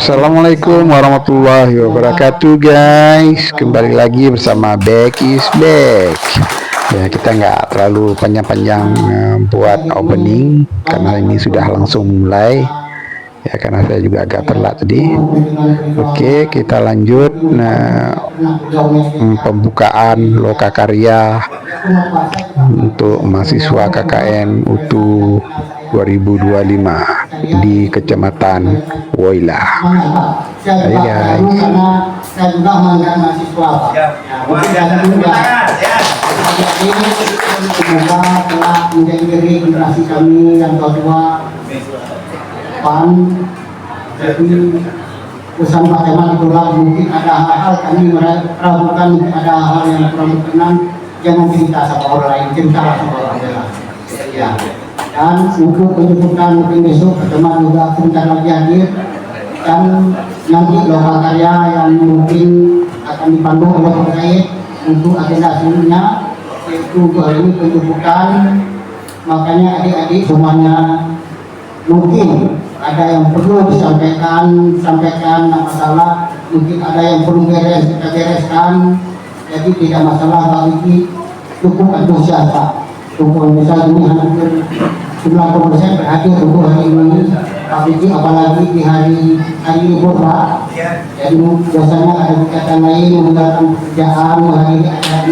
Assalamualaikum warahmatullahi wabarakatuh guys. Kembali lagi bersama Back is Back. Ya, kita nggak terlalu panjang-panjang buat opening karena ini sudah langsung mulai. Ya, karena saya juga agak telat tadi. Oke, kita lanjut. Pembukaan lokakarya untuk mahasiswa KKN UTU 2025 di Kecamatan Woila. Ayo guys. Saya juga mantan mahasiswa. Semoga telah menjadi generasi kami yang tua pan. Jadi pesan Pak Camat itulah, mungkin ada hal-hal kami meragukan, ada hal yang kurang berkenan, jangan cerita sama orang lain, ceritalah sama orang lain. Ya. Dan untuk penyebutan mungkin besok Camat juga sebentar lagi hadir, dan nanti lokakarya yang mungkin akan dipandu oleh terkait untuk agenda selanjutnya, yaitu hari ini penyebutan. Makanya adik-adik semuanya mungkin ada yang perlu disampaikan, masalah mungkin ada yang perlu kita bereskan, jadi tidak masalah bagi cukup antusias Pak. Cukup misalnya ini hampir 90% berhadir untuk hari ini, tapi apalagi di hari libur Pak. Jadi biasanya ada kegiatan lain meninggalkan pekerjaan, menghadiri acara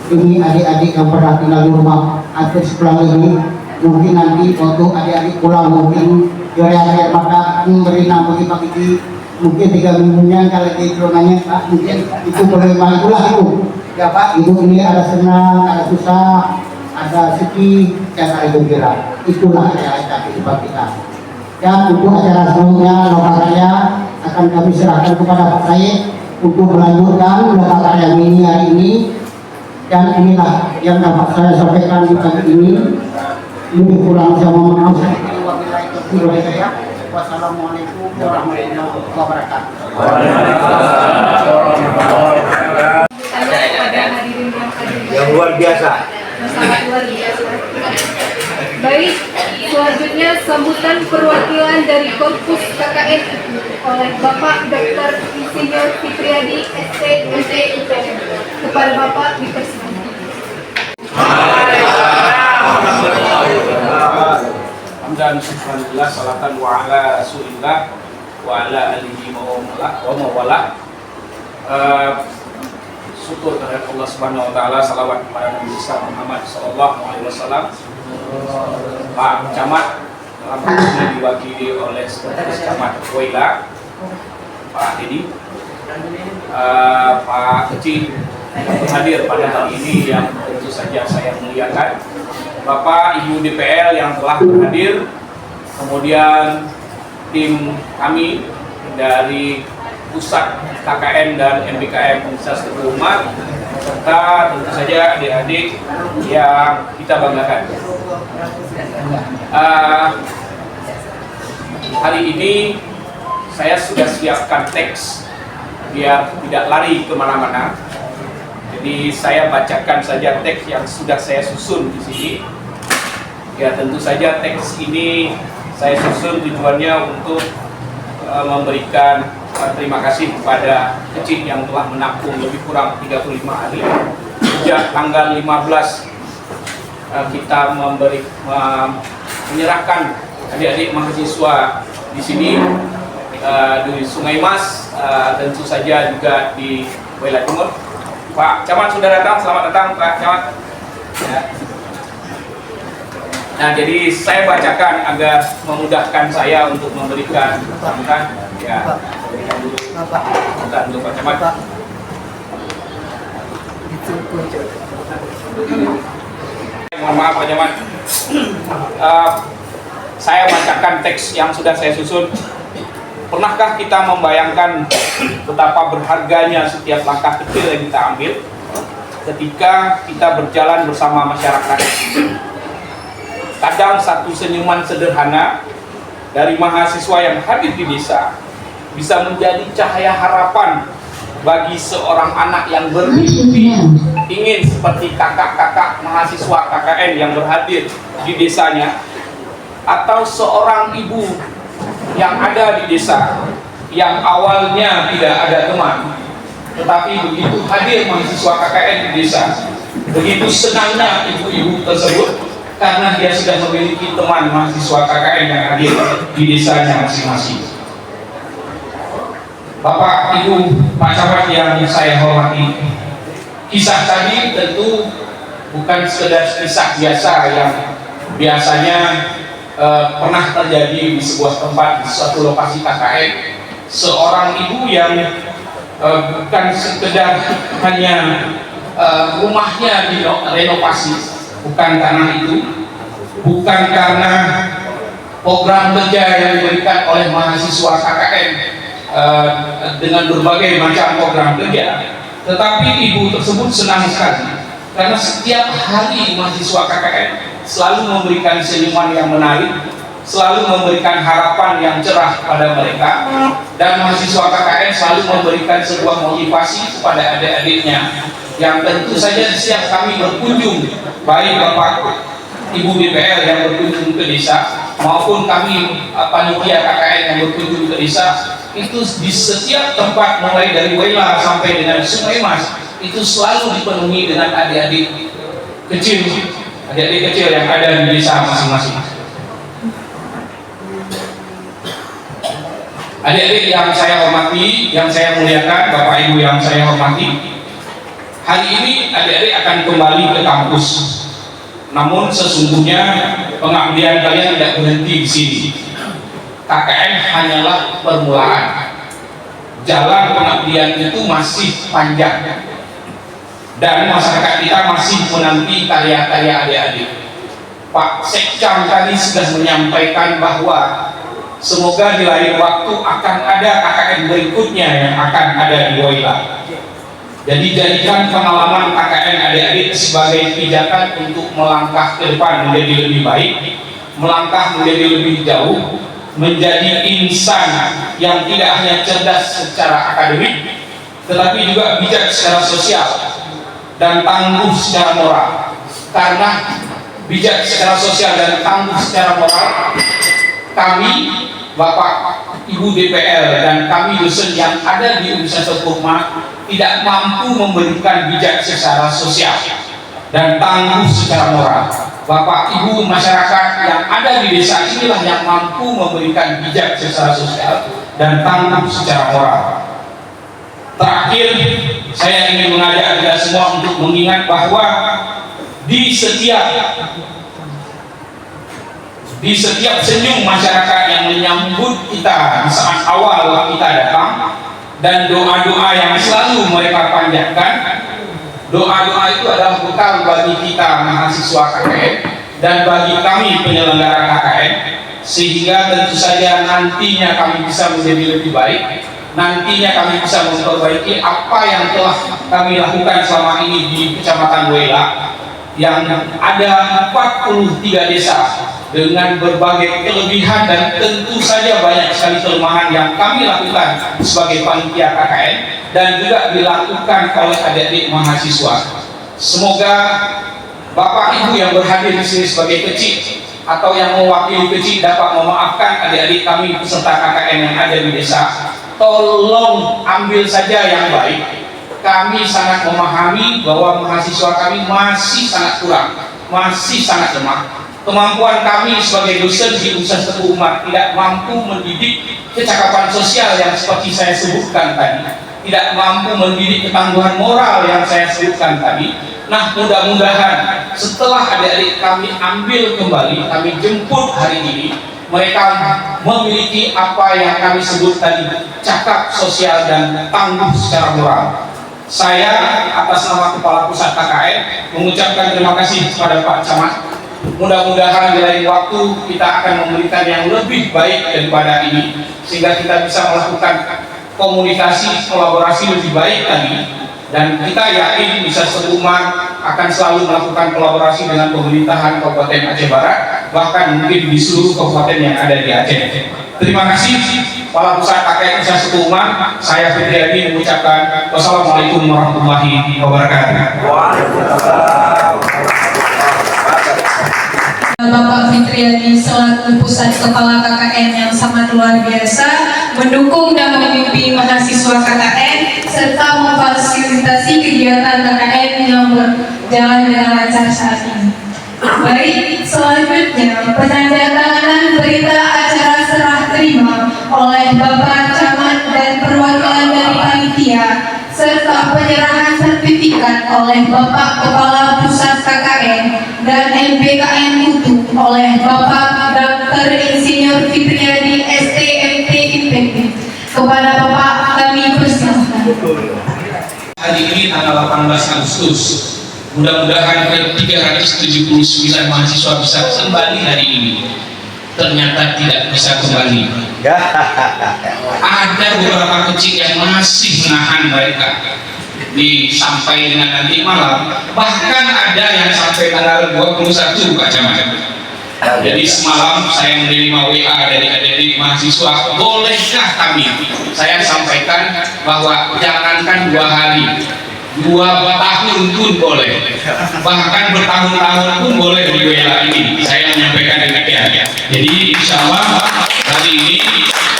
ini adik-adik yang pernah tinggal di rumah hampir sepulang ini, mungkin nanti waktu adik-adik pulang mungkin akhir maka berenang pagi-pagi, mungkin 3 minggunya kalau itu nanya Pak, mungkin itu boleh itulah itu ya Pak. Ibu ini ada senang, ada susah, ada sedih, dan ada gembira. Itulah realitas kehidupan kita. Dan untuk acara selanjutnya lokakarya akan kami serahkan kepada Pak Said untuk melanjutkan lokakarya mini hari ini. Dan inilah yang dapat saya sampaikan di pagi ini. Lebih kurang saya mohon maaf. Wassalamualaikum warahmatullahi wabarakatuh. Yang luar biasa. Sangat luar biasa. Baik, selanjutnya sambutan perwakilan dari Korpus KKN oleh Bapak Dr. Insinyur Fitriadi SC MT kepada Bapak dipersilakan. Hamdan subhanallah salatan wa ala rasulillah wa ala alihi wa mawala. Syukur kepada Allah Subhanahu wa taala, salawat kepada Nabi Muhammad sallallahu alaihi wasallam. Pak Camat alhamdulillah diwakili oleh Sekretaris Camat Woila, Pak Dedi, Pak Kecil yang hadir pada hari ini yang tentu saja saya muliakan, Bapak Ibu DPL yang telah berhadir, kemudian tim kami dari Pusat KKN dan MBKM Universitas Teguh Umar, serta tentu saja adik-adik yang kita banggakan. Hari ini saya sudah siapkan teks biar tidak lari kemana-mana. Jadi saya bacakan saja teks yang sudah saya susun di sini. Ya, tentu saja teks ini saya susun tujuannya untuk memberikan terima kasih kepada Kecil yang telah menampung lebih kurang 35 hari. Sejak tanggal 15 kita menyerahkan adik-adik mahasiswa di sini di Sungai Mas, tentu saja juga di Woila Timur. Pak Camat sudah datang, selamat datang Pak Camat. Ya. Nah, jadi saya bacakan agar memudahkan saya untuk memberikan sambutan. Ya, berikan dulu sambutan untuk Pak Camat. Mohon maaf Pak Camat. Saya bacakan teks yang sudah saya susun. Pernahkah kita membayangkan betapa berharganya setiap langkah kecil yang kita ambil ketika kita berjalan bersama masyarakat? Kadang satu senyuman sederhana dari mahasiswa yang hadir di desa bisa menjadi cahaya harapan bagi seorang anak yang bermimpi ingin seperti kakak-kakak mahasiswa KKN yang berhadir di desanya, atau seorang ibu yang ada di desa yang awalnya tidak ada teman, tetapi begitu hadir mahasiswa KKN di desa, begitu senangnya ibu-ibu tersebut karena dia sudah memiliki teman mahasiswa KKN yang hadir di desanya masing-masing. Bapak, Ibu, Pak Camat yang saya hormati, kisah tadi tentu bukan sekedar kisah biasa yang biasanya pernah terjadi di sebuah tempat, di suatu lokasi KKN. Seorang ibu yang bukan sekedar hanya rumahnya direnovasi, bukan karena itu, bukan karena program kerja yang diberikan oleh mahasiswa KKN dengan berbagai macam program kerja, tetapi ibu tersebut senang sekali karena setiap hari mahasiswa KKN selalu memberikan senyuman yang menarik, selalu memberikan harapan yang cerah pada mereka, dan mahasiswa KKN selalu memberikan sebuah motivasi kepada adik-adiknya yang tentu saja setiap kami berkunjung, baik Bapak Ibu DPR yang berkunjung ke desa maupun kami panitia KKN yang berkunjung ke desa, itu di setiap tempat mulai dari Wela sampai dengan Sungai Mas itu selalu dipenuhi dengan adik-adik kecil yang ada di desa masing-masing. Adik-adik yang saya hormati, yang saya muliakan, Bapak Ibu yang saya hormati, hari ini adik-adik akan kembali ke kampus. Namun sesungguhnya pengabdian kalian tidak berhenti di sini. KKN hanyalah permulaan. Jalan pengabdian itu masih panjang. Dan masyarakat kita masih menanti karya-karya adik-adik. Pak Sekcam tadi sudah menyampaikan bahwa semoga di lain waktu akan ada KKN berikutnya yang akan ada di Woyla. Jadi jadikan pengalaman KKN adik-adik sebagai pijakan untuk melangkah ke depan menjadi lebih baik, melangkah menjadi lebih jauh, menjadi insan yang tidak hanya cerdas secara akademik, tetapi juga bijak secara sosial dan tangguh secara moral. Karena bijak secara sosial dan tangguh secara moral, kami Bapak Ibu DPR dan kami dosen yang ada di Universitas Hukum tidak mampu memberikan bijak secara sosial dan tangguh secara moral. Bapak Ibu masyarakat yang ada di desa inilah yang mampu memberikan bijak secara sosial dan tangguh secara moral. Terakhir, saya ingin mengajak kita semua untuk mengingat bahwa di setiap senyum masyarakat yang menyambut kita di saat awal kita datang, dan doa-doa yang selalu mereka panjatkan, doa-doa itu adalah bekal bagi kita mahasiswa KKN dan bagi kami penyelenggara KKN, sehingga tentu saja nantinya kami bisa menjadi lebih baik, nantinya kami bisa memperbaiki apa yang telah kami lakukan selama ini di Kecamatan Woyla yang ada 43 desa dengan berbagai kelebihan dan tentu saja banyak sekali kelemahan yang kami lakukan sebagai panitia KKN dan juga dilakukan oleh adik-adik mahasiswa. Semoga Bapak Ibu yang berhadir di sini sebagai kecil atau yang mewakili kecil dapat memaafkan adik-adik kami peserta KKN yang ada di desa. Tolong ambil saja yang baik. Kami sangat memahami bahwa mahasiswa kami masih sangat kurang, masih sangat lemah. Kemampuan kami sebagai dosen di Universitas Teguh Umar tidak mampu mendidik kecakapan sosial yang seperti saya sebutkan tadi, tidak mampu mendidik ketangguhan moral yang saya sebutkan tadi. Nah, mudah-mudahan setelah adik-adik kami ambil kembali, kami jemput hari ini, mereka memiliki apa yang kami sebut tadi, cakap sosial dan tangguh secara moral. Saya atas nama Kepala Pusat KKN mengucapkan terima kasih kepada Pak Camat. Mudah-mudahan di lain waktu kita akan memberikan yang lebih baik daripada ini, sehingga kita bisa melakukan komunikasi, kolaborasi lebih baik lagi, dan kita yakin bisa Umar akan selalu melakukan kolaborasi dengan pemerintahan Kabupaten Aceh Barat, bahkan mungkin di seluruh kabupaten yang ada di Aceh. Terima kasih Kepala Pusat KKN Universitas Umar. Saya Fitri Adi mengucapkan wassalamualaikum warahmatullahi wabarakatuh. Bapak Fitriadi selaku Pusat Kepala KKN yang sangat luar biasa mendukung dan membimbing mahasiswa KKN serta memfasilitasi kegiatan KKN yang berjalan dengan lancar saat ini. Baik, selanjutnya penandatanganan berita acara serah terima oleh Bapak Camat dan perwakilan dari panitia serta penyerahan sertifikat oleh Bapak Kepala Pusat KKN dan MBKN Mutu oleh Bapak Dr. Insinyur Fitriadi STMT IPB. Kepada Bapak kami persilahkan. Hari ini tanggal 18 Agustus, mudah-mudahan ke 379 mahasiswa bisa kembali hari ini. Ternyata tidak bisa kembali. Ada beberapa kecil yang masih menahan mereka sampai dengan nanti malam. Bahkan ada yang sampai tanggal 21, Pak Camat. Jadi semalam saya menerima WA dari adik-adik mahasiswa, bolehkah kami? Saya sampaikan bahwa jangankan 2 hari, 2 tahun pun boleh, bahkan bertahun-tahun pun boleh di WA ini. Saya menyampaikan demikian. Jadi insya Allah hari ini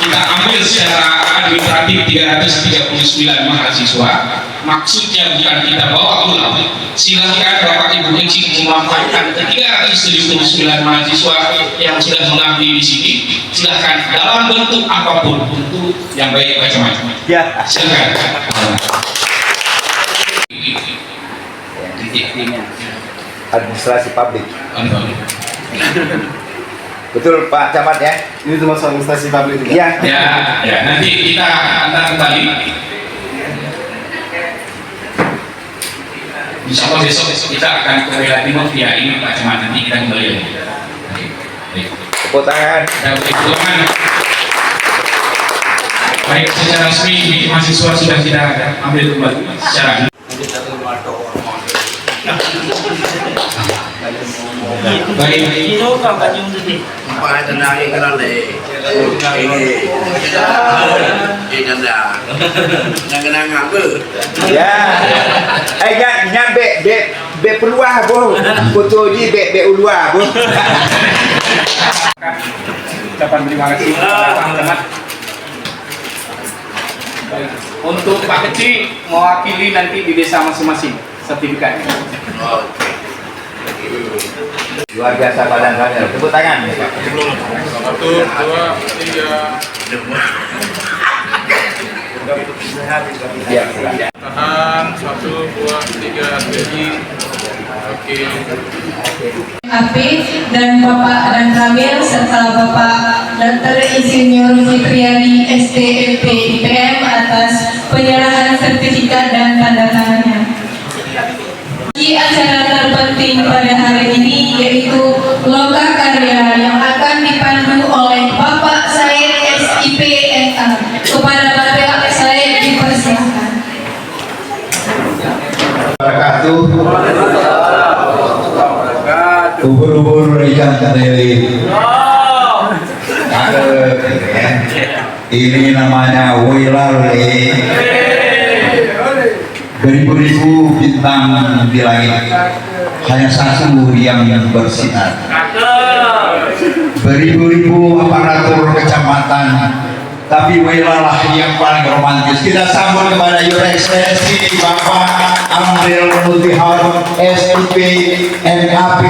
kita ambil secara administratif 339 mahasiswa. Maksudnya bukan kita bawa pulang. Silahkan Bapak Ibu Eci memanfaatkan 379 mahasiswa yang sudah mengabdi di sini. Silahkan dalam bentuk apapun, bentuk yang baik macam-macam. Ya, silahkan. Administrasi publik. Betul Pak Camat ya? Ini termasuk administrasi publik juga? Iya. Ya, nanti kita antar kembali. Insya Allah besok kita akan ke Wilayah Timur via ini Pak Camat, nanti kita kembali lagi. Tepuk tangan. Dan perhitungan baik secara resmi mahasiswa sudah kita ambil kembali secara baik. Ya. Jangan be peluah boh. Foto di be uluah boh. Ucapan terima kasih kepada Pak Camat. Baik. Untuk Pak Kecil mewakili nanti di desa masing-masing sertifikatnya. Luar biasa Padang Kamil. Tepuk tangan. 1, 2, 3. Ya. Tahan. 1, 2, 3. Jadi. Oke. AP dan Bapak dan Kamil serta Bapak Dr. Insinyur Fitriadi STMP IPM atas penyerahan sertifikat dan tanda tangannya. Di acara terpenting pada hari ini yaitu Loka Karya yang akan dipandu oleh Bapak Said SIP MA. Kepada Bapak Said dipersilakan. Ubur-ubur ikan teri. Ini namanya Wailale. Beribu-ribu bintang di langit, hanya satu yang bersinar. Beribu-ribu aparatur kecamatan, tapi Wailalah yang paling romantis. Kita sambut kepada Your Excellency Bapak Amril Mutihar SIP NAP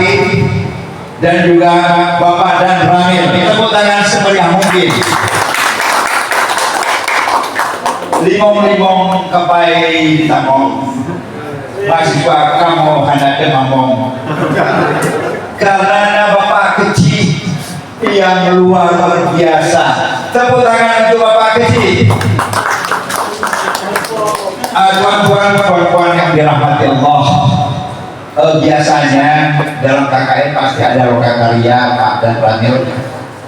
dan juga Bapak Dan Ramil. Tepuk tangan semeriah mungkin. Limong-limong kepai ditamong, mahasiswa kamu hendak demamong. Karena Bapak Kecil yang luar biasa. Tepuk tangan untuk Bapak Kecil. Tuan-tuan, puan-puan yang dirahmati Allah. Biasanya dalam KKN pasti ada loka karya Pak dan Ramil,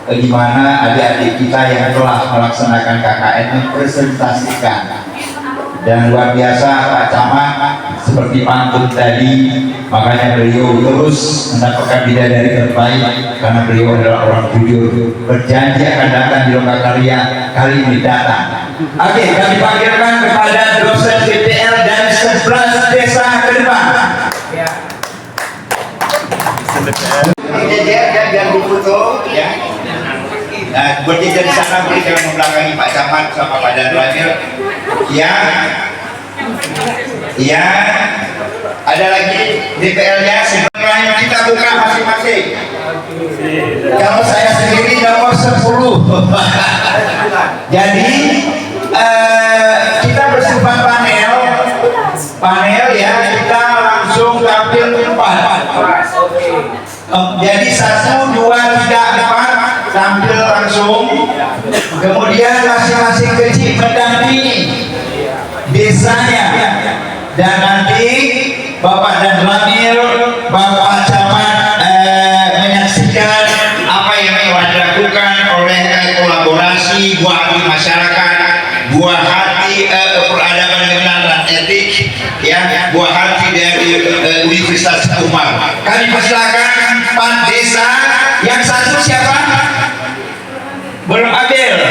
di mana adik-adik kita yang telah melaksanakan KKN mempresentasikan, dan luar biasa Pak Camat seperti pantun tadi, makanya beliau terus mendapatkan bidadari terbaik karena beliau adalah orang jujur, berjanji akan datang di loka karya, kali ini datang. Oke, kami panggilkan kepada dosen BPL dan 11 desa ke depan. berjejer ya, biar difoto ya. Nah, berjejer di sana, boleh jangan membelakangi Pak Camat sama Pak Dan Ramil. Ya, ya. Ada lagi DPL-nya. Sebenarnya kita buka masing-masing. Kalau saya sendiri nomor 10. Jadi kita bersifat panel ya, kita langsung tampil 4. Jadi 1, 2, 3, 4 tampil langsung. Kemudian masing-masing kecil mendampingi desanya, dan nanti Bapak Dan Ramil, Bapak Camat menyaksikan apa yang telah dilakukan oleh kolaborasi buah hati masyarakat, buah hati peradaban dan etik, ya, buah hati dari Universitas Umar. Kami persilakan Pak Desa yang satu siapa? Belum Abel.